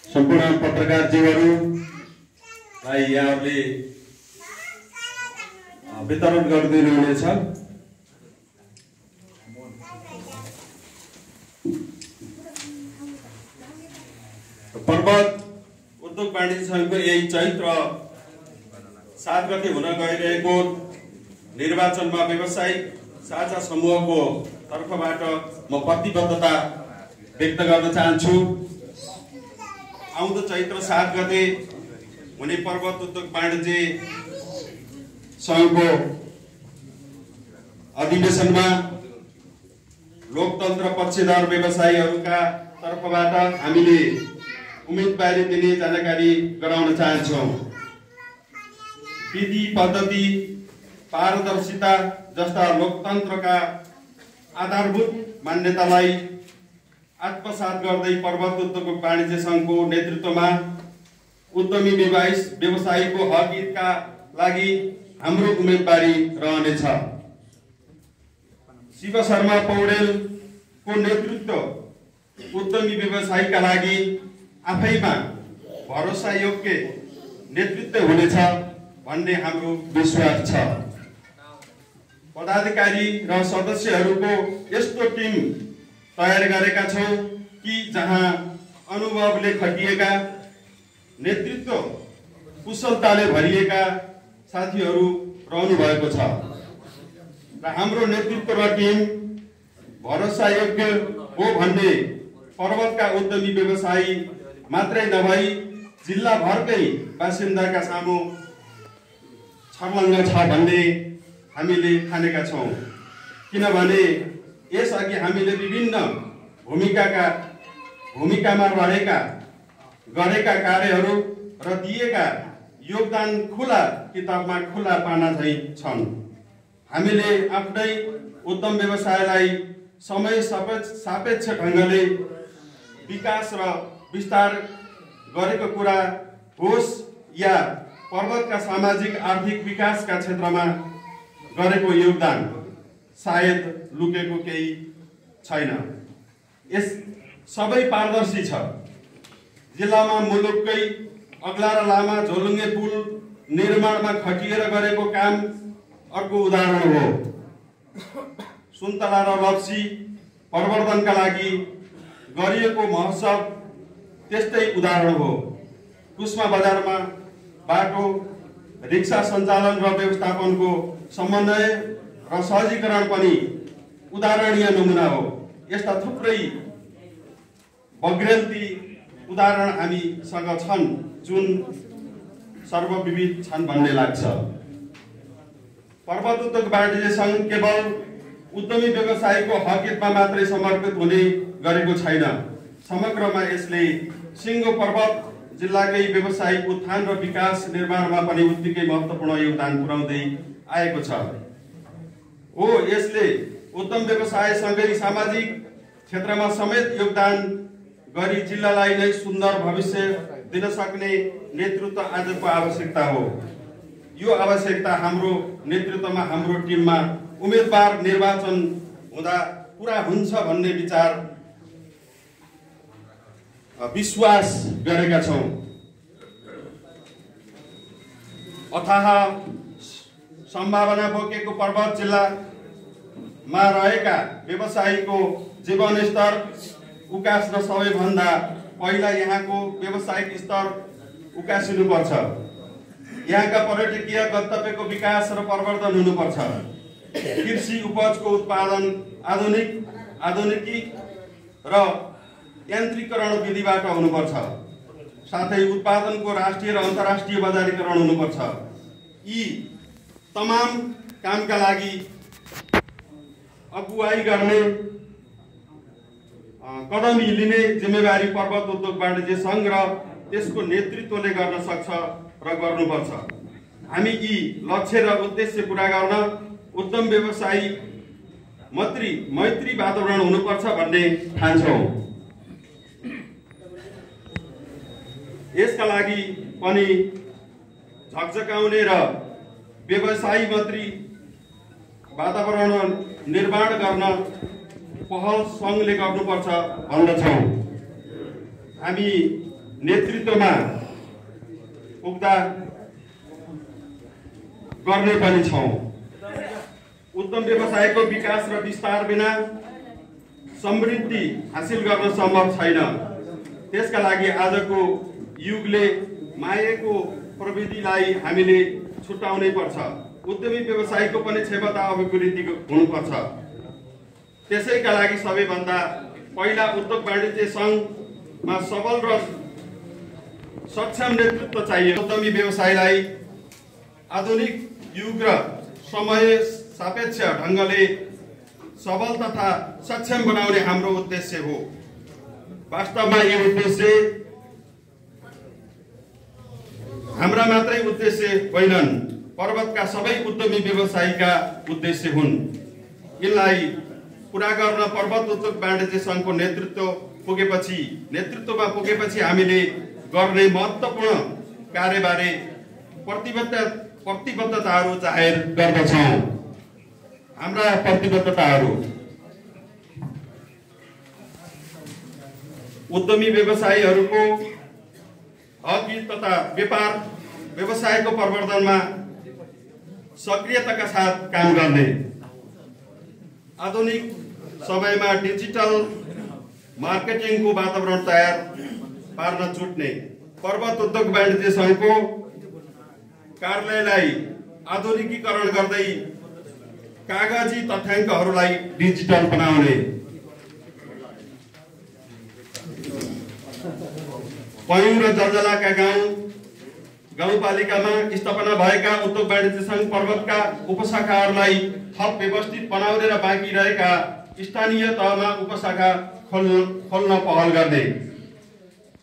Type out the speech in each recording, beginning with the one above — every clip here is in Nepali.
सम्पूर्ण पत्रकारजीहरूलाई यहाँहरूले वितरण गरिदिनुहुनेछ। पर्वत उद्योग वाणिज्य संघको यही चैत्र 7 गते हुन गइरहेको निर्वाचनमा व्यवसायिक साझा समूहको तर्फबाट म प्रतिबद्धता व्यक्त गर्न चाहन्छु। आउँदो चैत्र 7 गते हुने पर्वत उद्योग वाणिज्य संघको अधिवेशनमा लोकतन्त्र पक्षधर व्यवसायीहरूका तर्फबाट हामीले उम्मेदवारी दिने जानकारी गराउन चाहन्छौँ। विधि पद्धति पारदर्शिता जस्ता लोकतन्त्रका आधारभूत मान्यतालाई आत्मसात गर्दै पर्वत उद्योग वाणिज्य संघको नेतृत्वमा उद्यमी व्यवसायीको हक हितका लागि हाम्रो उम्मेदवारी रहनेछ। शिव शर्मा पौडेलको नेतृत्व उद्यमी व्यवसायीका लागि आफैमा भरोसायोग्य नेतृत्व हुनेछ भन्ने हाम्रो विश्वास छ। पदाधिकारी र सदस्यहरूको यस्तो टिम तयार गरेका छौँ कि जहाँ अनुभवले खटिएका नेतृत्व कुशलताले भरिएका साथीहरू रहनु भएको छ र हाम्रो नेतृत्व टिम भरोसायोग्य हो भन्ने पर्वतका उद्यमी व्यवसायी मात्रै नभई जिल्लाभरकै बासिन्दाका सामु छर्लङ्ग छ भन्ने हामीले ठानेका छौँ। किनभने यसअघि हामीले विभिन्न भूमिकामा गरेका कार्यहरू र दिएका योगदान खुला किताबमा खुला पाना झैँ छन्। हामीले आफ्नै उद्यम व्यवसायलाई समय सापेक्ष ढङ्गले विकास र विस्तार गरेको कुरा होस् या पर्वतका सामाजिक आर्थिक विकासका क्षेत्रमा गरेको योगदान सायद लुकेको केही छैन। यस सबै पारदर्शी छ। जिल्लामा मुलुककै अग्ला र लामा झोलुङ्गे पुल निर्माणमा खटिएर गरेको काम अर्को उदाहरण हो। सुन्तला र रक्सी प्रवर्धनका लागि गरिएको महोत्सव त्यस्तै उदाहरण हो। कुस्मा बजारमा बाटो रिक्सा सञ्चालन र व्यवस्थापनको समन्वय र सहजीकरण पनि उदाहरणीय नमुना हो। यस्ता थुप्रै बग्रेलती उदाहरण हामीसँग छन् जुन सर्वविविध छन् भन्ने लाग्छ। पर्वत उद्योग वाणिज्य संघ केवल उद्यमी व्यवसायीको हक हितमा मात्रै समर्पित हुने गरेको छैन। समग्रमा यसले सिङ्गो पर्वत जिल्लाकै व्यवसायिक उत्थान र विकास निर्माणमा पनि उत्तिकै महत्त्वपूर्ण योगदान पुर्याउँदै आएको छ। यसले उद्यम व्यवसायसँगै सामाजिक क्षेत्रमा समेत योगदान गरी जिल्लालाई नै सुन्दर भविष्य दिन सक्ने नेतृत्व आजको आवश्यकता हो। यो आवश्यकता हाम्रो नेतृत्वमा हाम्रो टिममा उम्मेदवार निर्वाचन हुँदा पुरा हुन्छ भन्ने विश्वास गरेका छौँ। अथाह सम्भावना बोकेको पर्वत जिल्लामा रहेका व्यवसायीको जीवनस्तर उकास्न सबैभन्दा पहिला यहाँको व्यावसायिक स्तर उकासिनुपर्छ। यहाँका पर्यटकीय गन्तव्यको विकास र प्रवर्धन हुनुपर्छ। कृषि उपजको उत्पादन आधुनिकी र यान्त्रिकरण विधिबाट हुनुपर्छ। साथै उत्पादनको राष्ट्रिय र अन्तर्राष्ट्रिय बजारीकरण हुनुपर्छ। यी तमाम कामका लागि अगुवाई गर्ने कदम लिने जिम्मेवारी पर्वत उद्योग वाणिज्य संघ र त्यसको नेतृत्वले गर्न सक्छ र गर्नुपर्छ। हामी यी लक्ष्य र उद्देश्य पूरा गर्न उद्यम व्यवसायी मैत्री वातावरण हुनुपर्छ भन्ने ठान्छौँ। यसका लागि पनि झकझकाउने र व्यवसायी मैत्री वातावरण निर्माण गर्न पहल संघले गर्नुपर्छ भन्दछौँ। हामी नेतृत्वमा पुग्दा गर्ने पनि छौँ। उद्यम व्यवसायको विकास र विस्तार बिना समृद्धि हासिल गर्न सम्भव छैन। त्यसका लागि आजको युगले मागेको प्रविधिलाई हामीले छुट्याउनै पर्छ। उद्यमी व्यवसायको पनि क्षमता अभिवृद्धि हुनुपर्छ। त्यसैका लागि सबैभन्दा पहिला उद्योग वाणिज्य सङ्घमा सबल र सक्षम नेतृत्व चाहियो। उद्यमी व्यवसायलाई आधुनिक युग र समय सापेक्ष ढङ्गले सबल तथा सक्षम बनाउने हाम्रो उद्देश्य हो। वास्तवमा यो उद्देश्य हाम्रा मात्रै उद्देश्य होइनन्, पर्वतका सबै उद्यमी व्यवसायीका उद्देश्य हुन्। यिनलाई पुरा गर्न पर्वत उद्योग वाणिज्य सङ्घको नेतृत्वमा पुगेपछि हामीले गर्ने महत्त्वपूर्ण कार्यबारे प्रतिबद्धताहरू जाहेर गर्दछौँ। हाम्रा प्रतिबद्धताहरू उद्यमी व्यवसायीहरूको हक तथा व्यवसायको प्रवर्धनमा सक्रियताका साथ काम गर्ने, आधुनिक समयमा डिजिटल मार्केटिङको वातावरण तयार पार्न जुट्ने, पर्वत उद्योग वाणिज्य सङ्घको कार्यालयलाई आधुनिकीकरण गर्दै कागजी तथ्याङ्कहरूलाई डिजिटल बनाउने, पयुँ र जलजलाका गाउँपालिकामा स्थापना भएका उद्योग वाणिज्य सङ्घ पर्वतका उपशाखाहरूलाई थप व्यवस्थित बनाउने र बाँकी रहेका स्थानीय तहमा उपशाखा खोल्न पहल गर्ने,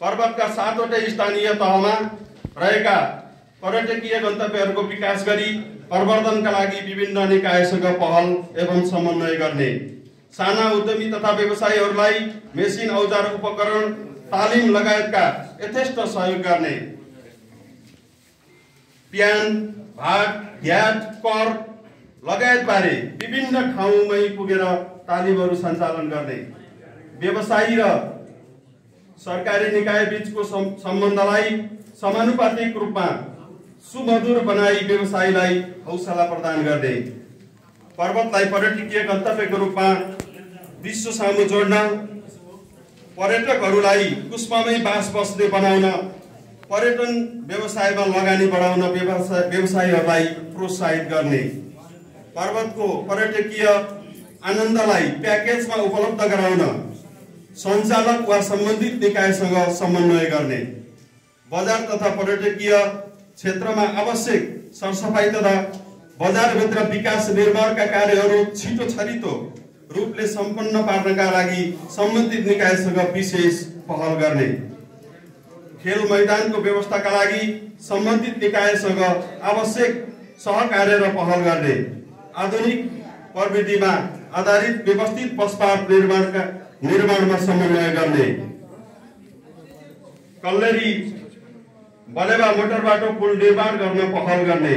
पर्वतका 7वटै स्थानीय तहमा रहेका पर्यटकीय गन्तव्यहरूको विकास गरी प्रवर्धनका लागि विभिन्न निकायसँग पहल एवं समन्वय गर्ने, साना उद्यमी तथा व्यवसायीहरूलाई मेसिन औजार उपकरण तालिम लगायतका यथेष्ट सहयोग गर्ने, प्यान भाट भ्याट कर लगायतबारे विभिन्न ठाउँमै पुगेर तालिमहरू सञ्चालन गर्ने, व्यवसायी र सरकारी निकाय बीचको सम्बन्धलाई समानुपातिक रूपमा सुमधुर बनाई व्यवसायीलाई हौसला प्रदान गर्ने, पर्वतलाई पर्यटकीय गन्तव्यको रूपमा विश्व सामु जोड्न, पर्यटकहरूलाई कुस्मामै बास बस्ने बनाउन, पर्यटन व्यवसायमा लगानी बढाउन व्यवसायीहरूलाई प्रोत्साहित गर्ने, पर्वतको पर्यटकीय आनन्दलाई प्याकेजमा उपलब्ध गराउन सञ्चालक वा सम्बन्धित निकायसँग समन्वय गर्ने, बजार तथा पर्यटकीय क्षेत्रमा आवश्यक सरसफाई तथा बजारभित्र विकास निर्माणका कार्यहरू छिटो रूपले सम्पन्न पार्नका लागि सम्बन्धित निकायसँग विशेष पहल गर्ने, खेल मैदानको व्यवस्थाका लागि सम्बन्धित निकायसँग आवश्यक सहकार्य र पहल गर्ने, आधुनिक प्रविधिमा आधारित व्यवस्थित बसपार्क निर्माणमा समन्वय गर्ने, कल्लेरी बलेवा मोटर बाटो पुल निर्माण गर्न पहल गर्ने,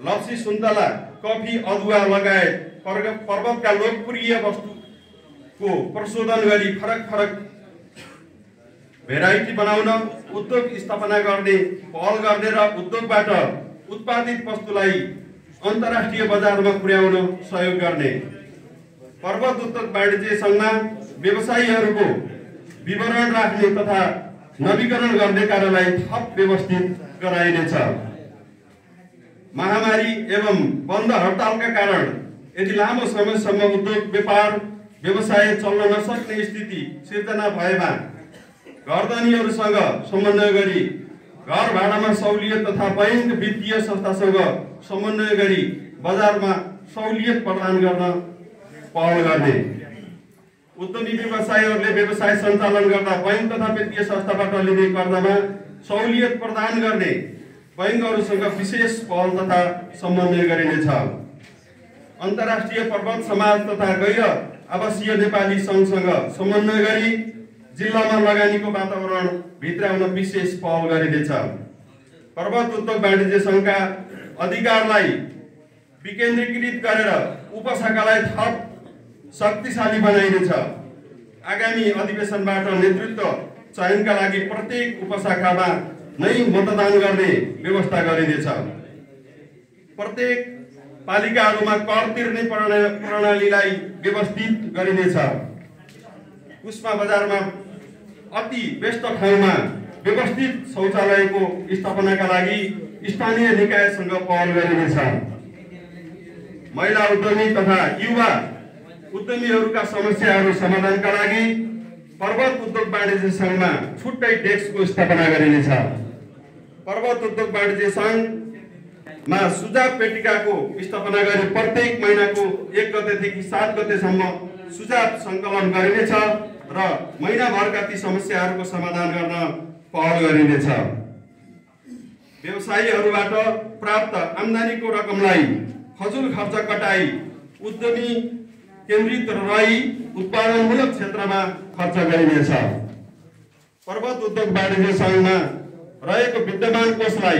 लप्सी सुन्तला कफी अदुवा लगायत पर्वतका लोकप्रिय वस्तुको प्रशोधन गरी फरक भेराइटी बनाउन उद्योग स्थापना गर्ने पहल गर्ने र उद्योगबाट उत्पादित वस्तुलाई अन्तर्राष्ट्रिय बजारमा पुर्याउन सहयोग गर्ने, पर्वत उद्योग वाणिज्य सङ्घमा व्यवसायीहरूको विवरण राख्ने तथा नवीकरण गर्ने कार्यलाई थप व्यवस्थित गराइनेछ। महामारी एवं बन्द हडतालका कारण यदि लामो समयसम्म उद्योग व्यवसाय चल्न नसक्ने स्थिति सिर्जना भएमा घरधनीहरूसँग समन्वय गरी घर भाडामा सहुलियत तथा बैंक वित्तीय संस्थासँग समन्वय गरी बजारमा सहुलियत प्रदान गर्न पहल गर्ने, उद्यमी व्यवसायीहरूले व्यवसाय सञ्चालन गर्दा बैंक तथा वित्तीय संस्थाबाट लिने कर्जमा सहुलियत प्रदान गर्ने बैंकहरूसँग विशेष पहल तथा समन्वय गरिनेछ। अन्तर्राष्ट्रिय पर्वत समाज तथा गैर आवासीय नेपाली सङ्घसँग समन्वय गरी जिल्लामा लगानीको वातावरण भित्राउन विशेष पहल गरिनेछ। पर्वत उद्योग वाणिज्य सङ्घका अधिकारलाई विकेन्द्रीकृत गरेर उपशाखालाई थप शक्तिशाली बनाइनेछ। आगामी अधिवेशनबाट नेतृत्व चयनका लागि प्रत्येक उपशाखामा नै मतदान गर्ने व्यवस्था गरिनेछ। प्रत्येक पालिकाहरूमा कर तिर्ने प्रणालीलाई व्यवस्थित गरिनेछ। कुस्मा बजारमा अति व्यस्त ठाउँमा व्यवस्थित शौचालयको स्थापनाका लागि स्थानीय निकायसँग पहल गरिनेछ। महिला उद्यमी तथा युवा उद्यमीहरूका समस्याहरू समाधानका लागि पर्वत उद्योग वाणिज्य संघमा छुट्टै डेस्कको स्थापना गरिनेछ। पर्वत उद्योग वाणिज्य संघमा सुझाव पेटिकाको स्थापना गरी प्रत्येक महिनाको 1 गतेदेखि 7 गतेसम्म सुझाव सङ्कलन गरिनेछ र महिनाभरका ती समस्याहरूको समाधान गर्न पहल गरिनेछ। व्यवसायीहरूबाट प्राप्त आम्दानीको रकमलाई फजुल खर्च कटाई उद्यमी केन्द्रित रही उत्पादनमूलक क्षेत्रमा खर्च गरिनेछ। पर्वत उद्योग वाणिज्य संघमा रहेको विद्यमान कोषलाई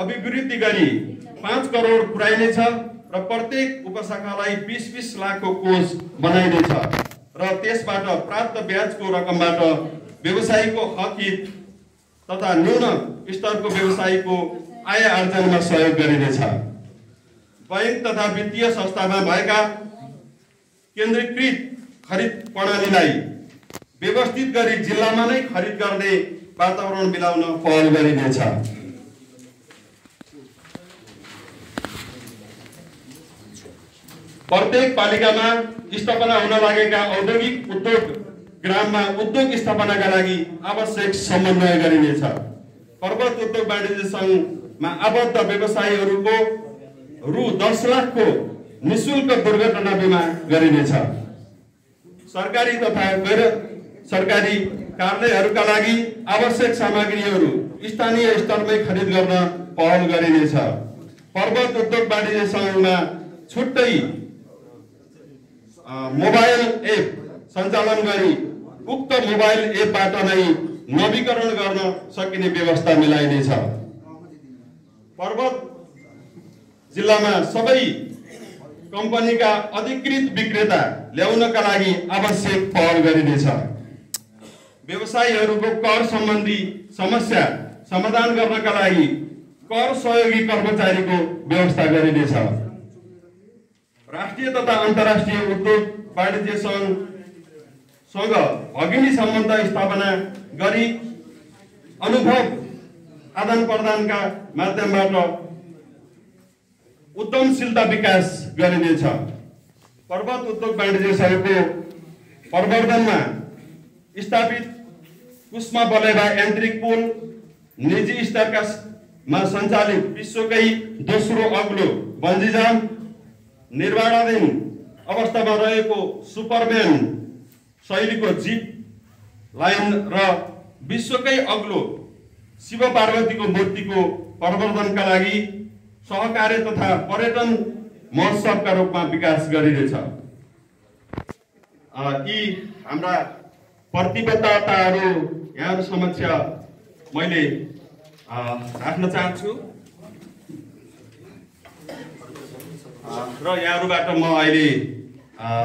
अभिवृद्धि गरी 5 करोड पुर्याइनेछ र प्रत्येक उपशाखालाई 20-20 लाखको कोष बनाइनेछ र त्यसबाट प्राप्त ब्याजको रकमबाट व्यवसायीको हक हित तथा न्यून स्तरको व्यवसायीको आय आर्जनमा सहयोग गरिनेछ। बैंक तथा वित्तीय संस्थामा भएका केन्द्रीकृत खरिद प्रणालीलाई व्यवस्थित गरी जिल्लामा नै खरिद गर्ने वातावरण मिलाउन पहल गरिनेछ। प्रत्येक पालिकामा स्थापना हुन लागेका औद्योगिक उद्योग ग्राममा उद्योग स्थापनाका लागि आवश्यक समन्वय गरिनेछ। पर्वत उद्योग वाणिज्य संघमा आबद्ध व्यवसायीहरूको रु 10 लाखको निःशुल्क दुर्घटना बीमा गरिनेछ। सरकारी तथा गैर सरकारी कार्यालयहरूका लागि आवश्यक सामग्रीहरू स्थानीय स्तरमै खरिद गर्न पहल गरिनेछ। पर्वत उद्योग वाणिज्य संघमा छुट्टै मोबाइल एप सञ्चालन गरी उक्त मोबाइल एपबाट नै नवीकरण गर्न सकिने व्यवस्था मिलाइनेछ। पर्वत जिल्लामा सबै कम्पनीका अधिकृत विक्रेता ल्याउनका लागि आवश्यक पहल गरिनेछ। व्यवसायीहरूको कर सम्बन्धी समस्या समाधान गर्नका लागि कर सहयोगी कर्मचारीको व्यवस्था गरिनेछ। राष्ट्रिय तथा अन्तर्राष्ट्रिय उद्योग वाणिज्य संघसँग भगिनी सम्बन्ध स्थापना गरी अनुभव आदान प्रदानका माध्यमबाट उद्यमशीलता विकास गरिनेछ। पर्वत उद्योग वाणिज्य संघको प्रवर्धनमा स्थापित कुस्मा बलेबा यान्त्रिक पुल निजी स्तरका सञ्चालित विश्वकै दोस्रो अग्लो बन्जी जम्प निर्माणाधीन अवस्थामा रहेको सुपरम्यान शैलीको जिप लाइन र विश्वकै अग्लो शिव पार्वतीको मूर्तिको प्रवर्धनका लागि सहकार्य तथा पर्यटन महोत्सवका रूपमा विकास गरिनेछ। यी हाम्रा प्रतिबद्धताहरू यहाँहरू समक्ष मैले राख्न चाहन्छु र यहाँहरूबाट म अहिले